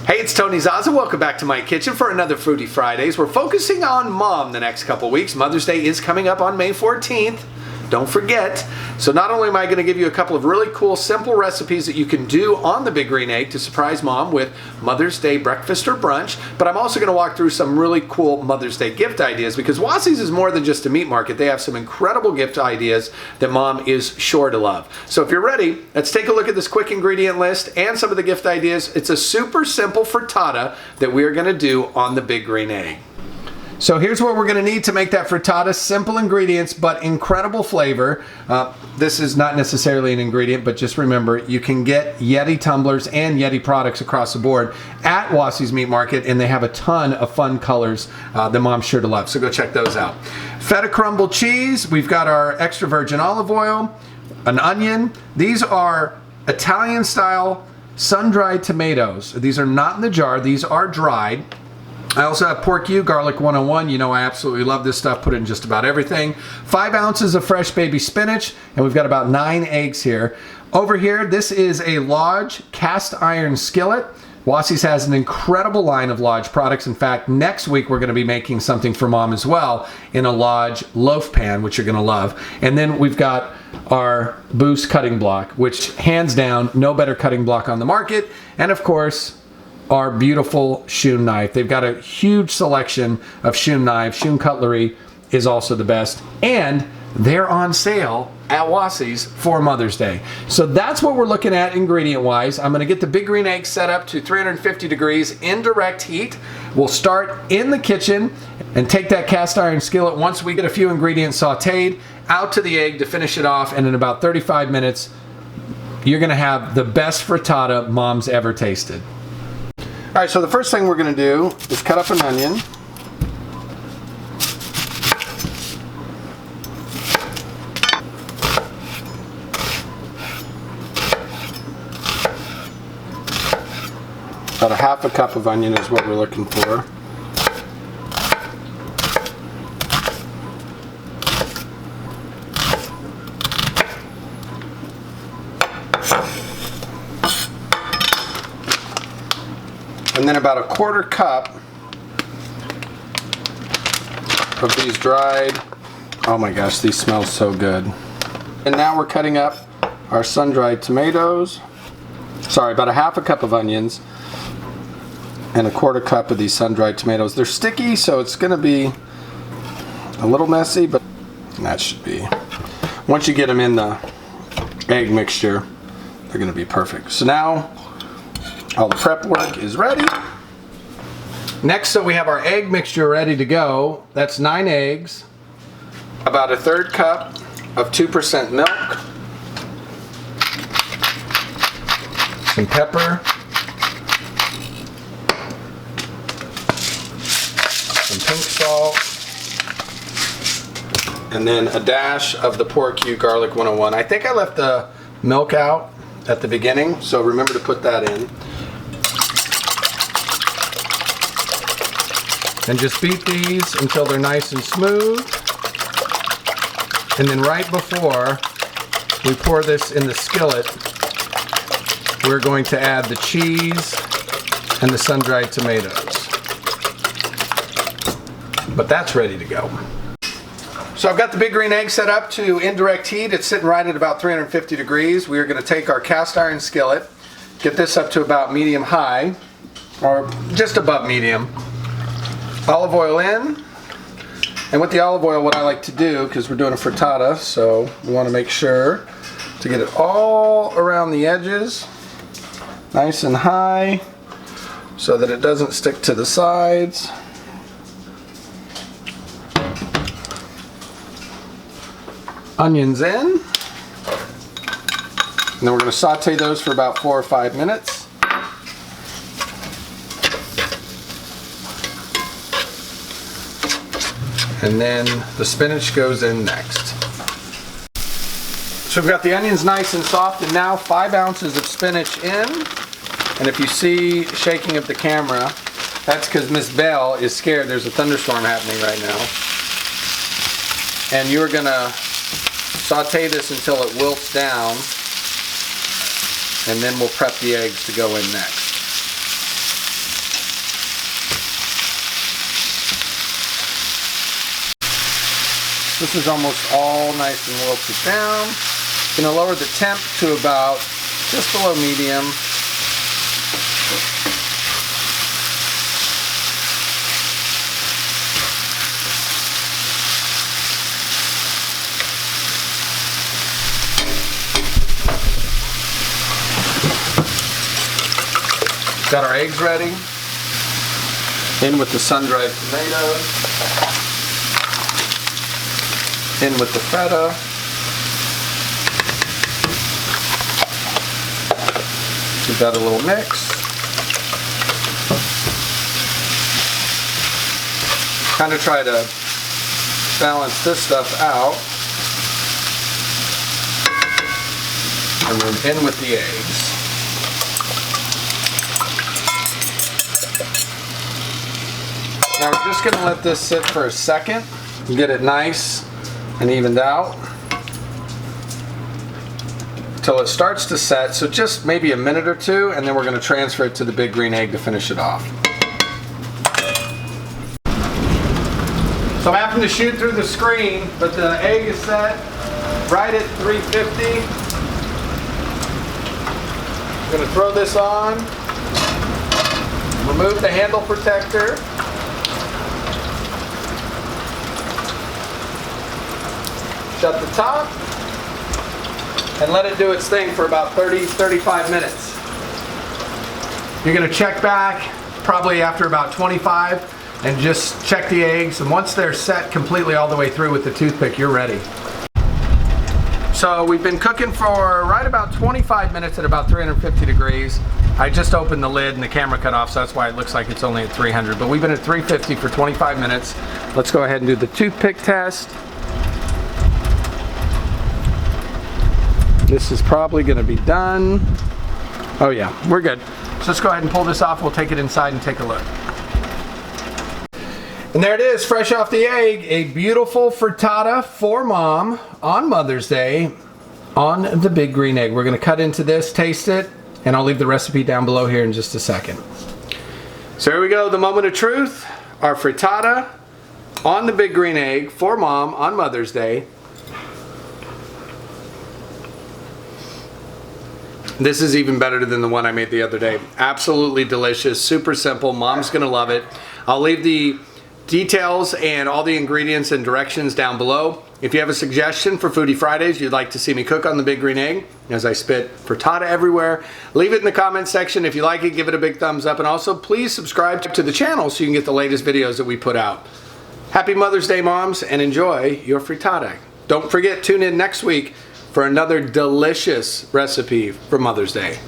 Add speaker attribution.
Speaker 1: Hey, it's Tony Zazza. Welcome back to my kitchen for another Foodie Fridays. We're focusing on mom the next couple weeks. Mother's Day is coming up on May 14th. Don't forget. So not only am I going to give you a couple of really cool, simple recipes that you can do on the Big Green Egg to surprise mom with Mother's Day breakfast or brunch, but I'm also going to walk through some really cool Mother's Day gift ideas because Wassie's is more than just a meat market. They have some incredible gift ideas that mom is sure to love. So if you're ready, let's take a look at this quick ingredient list and some of the gift ideas. It's a super simple frittata that we are going to do on the Big Green Egg. So here's what we're going to need to make that frittata. Simple ingredients, but incredible flavor. This is not necessarily an ingredient, but just remember, you can get Yeti tumblers and Yeti products across the board at Wassie's Meat Market, and they have a ton of fun colors that mom's sure to love. So go check those out. Feta crumbled cheese. We've got our extra virgin olive oil, an onion. These are Italian-style sun-dried tomatoes. These are not in the jar. These are dried. I also have pork garlic 101. You know I absolutely love this stuff. Put it in just about everything. 5 ounces of fresh baby spinach, and we've got about 9 eggs here. Over here, this is a Lodge cast iron skillet. Wassie's has an incredible line of Lodge products. In fact, next week we're going to be making something for mom as well in a Lodge loaf pan, which you're going to love. And then we've got our Boost cutting block, which hands down, no better cutting block on the market. And of course, our beautiful Shun knife. They've got a huge selection of Shun knives. Shun cutlery is also the best. And they're on sale at Wassie's for Mother's Day. So that's what we're looking at ingredient-wise. I'm gonna get the Big Green Egg set up to 350 degrees indirect heat. We'll start in the kitchen and take that cast iron skillet once we get a few ingredients sauteed out to the egg to finish it off, and in about 35 minutes, you're gonna have the best frittata mom's ever tasted. All right, so the first thing we're going to do is cut up an onion. About a half a cup of onion is what we're looking for. And then about a quarter cup of these dried, oh my gosh, these smell so good. And now we're cutting up our sun-dried tomatoes. Sorry, about a half a cup of onions and a quarter cup of these sun-dried tomatoes. They're sticky, so it's gonna be a little messy, but that should be. Once you get them in the egg mixture, they're gonna be perfect. So now, all the prep work is ready. Next, so we have our egg mixture ready to go. That's 9 eggs, about a 1/3 cup of 2% milk, some pepper, some pink salt, and then a dash of the pork garlic 101. I think I left the milk out at the beginning, so remember to put that in. And just beat these until they're nice and smooth. And then right before we pour this in the skillet, we're going to add the cheese and the sun-dried tomatoes. But that's ready to go. So I've got the Big Green Egg set up to indirect heat. It's sitting right at about 350 degrees. We are going to take our cast iron skillet, get this up to about medium-high, or just above medium. Olive oil in, and with the olive oil, what I like to do, because we're doing a frittata, so we want to make sure to get it all around the edges, nice and high, so that it doesn't stick to the sides. Onions in, and then we're going to saute those for about 4 or 5 minutes. And then the spinach goes in next. So we've got the onions nice and soft, and now 5 ounces of spinach in. And if you see shaking of the camera, that's because Miss Belle is scared. There's a thunderstorm happening right now. And you're gonna saute this until it wilts down, and then we'll prep the eggs to go in next. This is almost all nice and wilted down. Gonna lower the temp to about just below medium. Got our eggs ready. In with the sun-dried tomatoes. In with the feta. Give that a little mix. Kind of try to balance this stuff out. And then in with the eggs. Now we're just going to let this sit for a second and get it nice and evened out until it starts to set, so just maybe a minute or two, and then we're going to transfer it to the big green egg to finish it off. So I'm having to shoot through the screen, but the egg is set right at 350. I'm going to throw this on, remove the handle protector. Shut the top and let it do its thing for about 30-35 minutes. You're going to check back probably after about 25 and just check the eggs, and once they're set completely all the way through with the toothpick, you're ready. So we've been cooking for right about 25 minutes at about 350 degrees. I just opened the lid and the camera cut off, so that's why it looks like it's only at 300, but we've been at 350 for 25 minutes. Let's go ahead and do the toothpick test. This is probably going to be done. Oh yeah, we're good. So let's go ahead and pull this off. We'll take it inside and take a look. And there it is, fresh off the egg, a beautiful frittata for Mom on Mother's Day on the big green egg. We're going to cut into this, taste it, and I'll leave the recipe down below here in just a second. So here we go, the moment of truth. Our frittata on the big green egg for Mom on Mother's Day. This is even better than the one I made the other day. Absolutely delicious, super simple. Mom's gonna love it. I'll leave the details and all the ingredients and directions down below. If you have a suggestion for Foodie Fridays you'd like to see me cook on the big green egg, as I spit frittata everywhere, leave it in the comment section. If you like it, give it a big thumbs up, and also please subscribe to the channel so you can get the latest videos that we put out. Happy Mother's Day, moms, and enjoy your frittata. Don't forget, tune in next week for another delicious recipe for Mother's Day.